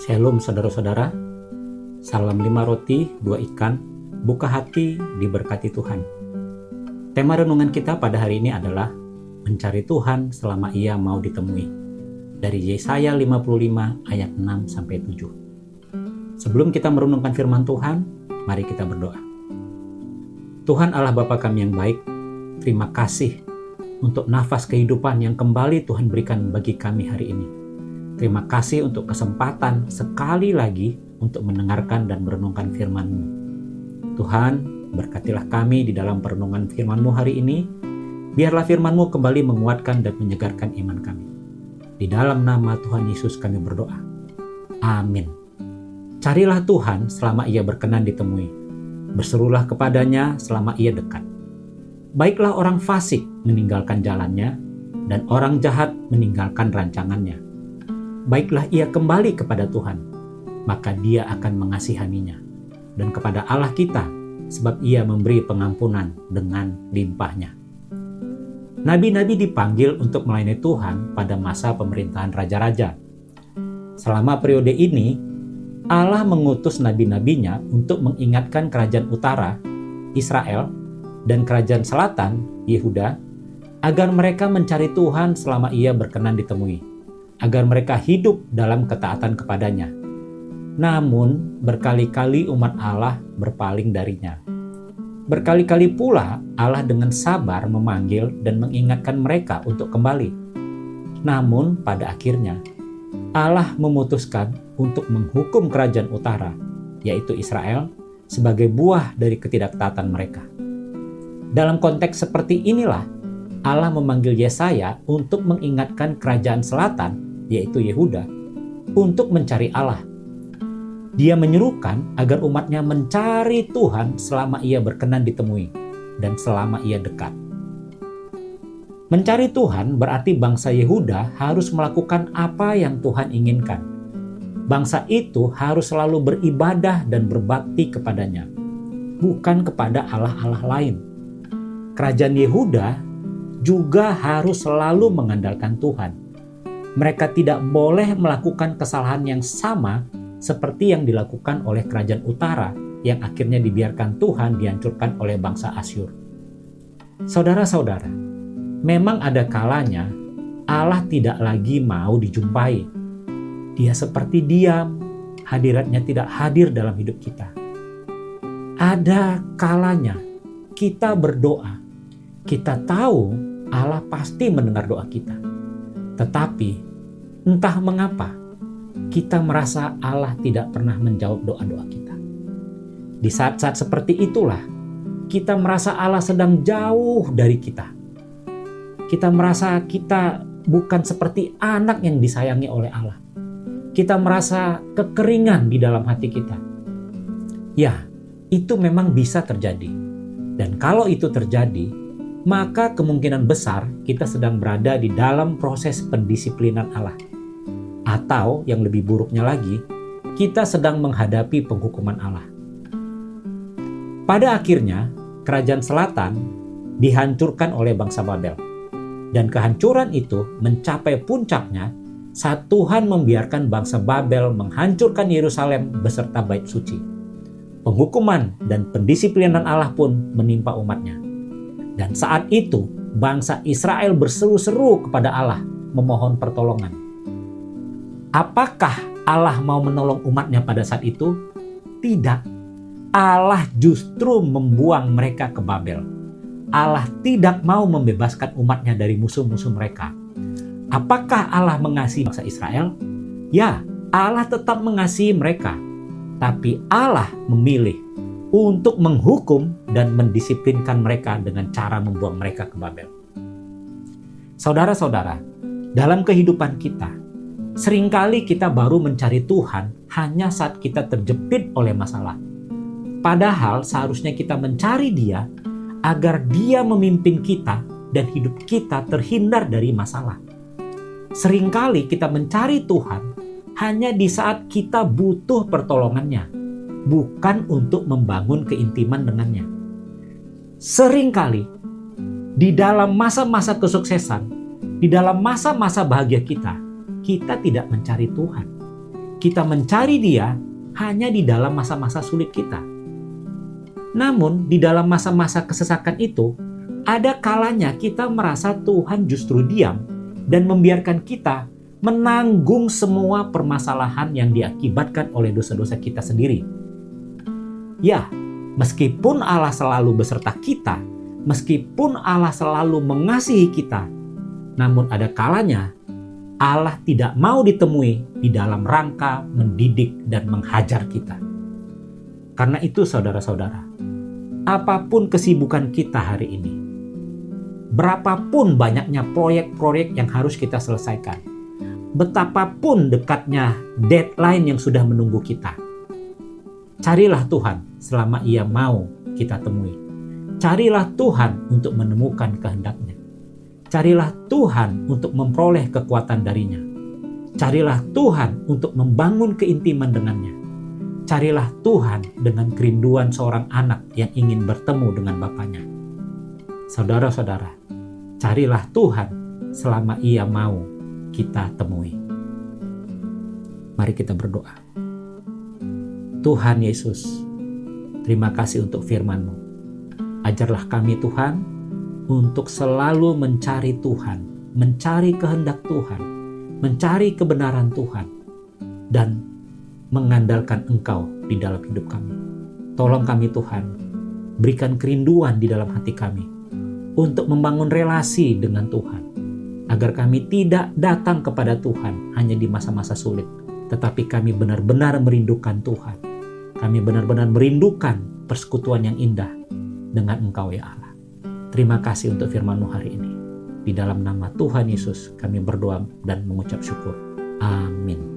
Shalom saudara-saudara, salam 5 roti, 2 ikan, buka hati, diberkati Tuhan. Tema renungan kita pada hari ini adalah mencari Tuhan selama ia mau ditemui. Dari Yesaya 55 ayat 6-7. Sebelum kita merenungkan firman Tuhan, mari kita berdoa. Tuhan Allah Bapa kami yang baik, terima kasih untuk nafas kehidupan yang kembali Tuhan berikan bagi kami hari ini. Terima kasih untuk kesempatan sekali lagi untuk mendengarkan dan merenungkan firman-Mu. Tuhan, berkatilah kami di dalam perenungan firman-Mu hari ini. Biarlah firman-Mu kembali menguatkan dan menyegarkan iman kami. Di dalam nama Tuhan Yesus kami berdoa. Amin. Carilah Tuhan selama ia berkenan ditemui. Berserulah kepadanya selama ia dekat. Baiklah orang fasik meninggalkan jalannya, dan orang jahat meninggalkan rancangannya. Baiklah ia kembali kepada Tuhan, maka dia akan mengasihaninya, dan kepada Allah kita, sebab ia memberi pengampunan dengan limpahnya. Nabi-nabi dipanggil untuk melayani Tuhan pada masa pemerintahan raja-raja. Selama periode ini, Allah mengutus nabi-nabinya untuk mengingatkan kerajaan utara, Israel, dan kerajaan selatan, Yehuda, agar mereka mencari Tuhan selama ia berkenan ditemui, agar mereka hidup dalam ketaatan kepadanya. Namun, berkali-kali umat Allah berpaling darinya. Berkali-kali pula Allah dengan sabar memanggil dan mengingatkan mereka untuk kembali. Namun, pada akhirnya, Allah memutuskan untuk menghukum kerajaan utara, yaitu Israel, sebagai buah dari ketidaktaatan mereka. Dalam konteks seperti inilah, Allah memanggil Yesaya untuk mengingatkan kerajaan selatan, yaitu Yehuda, untuk mencari Allah. Dia menyerukan agar umatnya mencari Tuhan selama ia berkenan ditemui dan selama ia dekat. Mencari Tuhan berarti bangsa Yehuda harus melakukan apa yang Tuhan inginkan. Bangsa itu harus selalu beribadah dan berbakti kepadanya, bukan kepada allah-allah lain. Kerajaan Yehuda juga harus selalu mengandalkan Tuhan. Mereka tidak boleh melakukan kesalahan yang sama seperti yang dilakukan oleh kerajaan utara yang akhirnya dibiarkan Tuhan dihancurkan oleh bangsa Asyur. Saudara-saudara, memang ada kalanya Allah tidak lagi mau dijumpai. Dia seperti diam, hadiratnya tidak hadir dalam hidup kita. Ada kalanya kita berdoa, kita tahu Allah pasti mendengar doa kita. Tetapi entah mengapa kita merasa Allah tidak pernah menjawab doa-doa kita. Di saat-saat seperti itulah kita merasa Allah sedang jauh dari kita. Kita merasa kita bukan seperti anak yang disayangi oleh Allah. Kita merasa kekeringan di dalam hati kita. Ya, itu memang bisa terjadi. Dan kalau itu terjadi, maka kemungkinan besar kita sedang berada di dalam proses pendisiplinan Allah. Atau yang lebih buruknya lagi, kita sedang menghadapi penghukuman Allah. Pada akhirnya, kerajaan selatan dihancurkan oleh bangsa Babel. Dan kehancuran itu mencapai puncaknya saat Tuhan membiarkan bangsa Babel menghancurkan Yerusalem beserta bait suci. Penghukuman dan pendisiplinan Allah pun menimpa umatnya. Dan saat itu, bangsa Israel berseru-seru kepada Allah, memohon pertolongan. Apakah Allah mau menolong umatnya pada saat itu? Tidak. Allah justru membuang mereka ke Babel. Allah tidak mau membebaskan umatnya dari musuh-musuh mereka. Apakah Allah mengasihi bangsa Israel? Ya, Allah tetap mengasihi mereka. Tapi Allah memilih untuk menghukum dan mendisiplinkan mereka dengan cara membuang mereka ke Babel. Saudara-saudara, dalam kehidupan kita, seringkali kita baru mencari Tuhan hanya saat kita terjepit oleh masalah. Padahal seharusnya kita mencari Dia agar Dia memimpin kita dan hidup kita terhindar dari masalah. Seringkali kita mencari Tuhan hanya di saat kita butuh pertolongannya, bukan untuk membangun keintiman dengannya. Seringkali di dalam masa-masa kesuksesan, di dalam masa-masa bahagia kita tidak mencari Tuhan. kita mencari Dia hanya di dalam masa-masa sulit kita. Namun, di dalam masa-masa kesesakan itu, ada kalanya kita merasa Tuhan justru diam dan membiarkan kita menanggung semua permasalahan yang diakibatkan oleh dosa-dosa kita sendiri. Ya, meskipun Allah selalu beserta kita, meskipun Allah selalu mengasihi kita, namun ada kalanya Allah tidak mau ditemui di dalam rangka mendidik dan menghajar kita. Karena itu saudara-saudara, apapun kesibukan kita hari ini, berapapun banyaknya proyek-proyek yang harus kita selesaikan, betapapun dekatnya deadline yang sudah menunggu kita, carilah Tuhan selama Ia mau kita temui. Carilah Tuhan untuk menemukan kehendak-Nya. Carilah Tuhan untuk memperoleh kekuatan darinya. Carilah Tuhan untuk membangun keintiman dengannya. Carilah Tuhan dengan kerinduan seorang anak yang ingin bertemu dengan Bapaknya. Saudara-saudara, carilah Tuhan selama Ia mau kita temui. Mari kita berdoa. Tuhan Yesus, terima kasih untuk firman-Mu. Ajarlah kami Tuhan untuk selalu mencari Tuhan, mencari kehendak Tuhan, mencari kebenaran Tuhan, dan mengandalkan Engkau di dalam hidup kami. Tolong kami Tuhan, berikan kerinduan di dalam hati kami untuk membangun relasi dengan Tuhan, agar kami tidak datang kepada Tuhan hanya di masa-masa sulit, tetapi kami benar-benar merindukan Tuhan. Kami benar-benar merindukan persekutuan yang indah dengan Engkau ya Allah. Terima kasih untuk firman-Mu hari ini. Di dalam nama Tuhan Yesus kami berdoa dan mengucap syukur. Amin.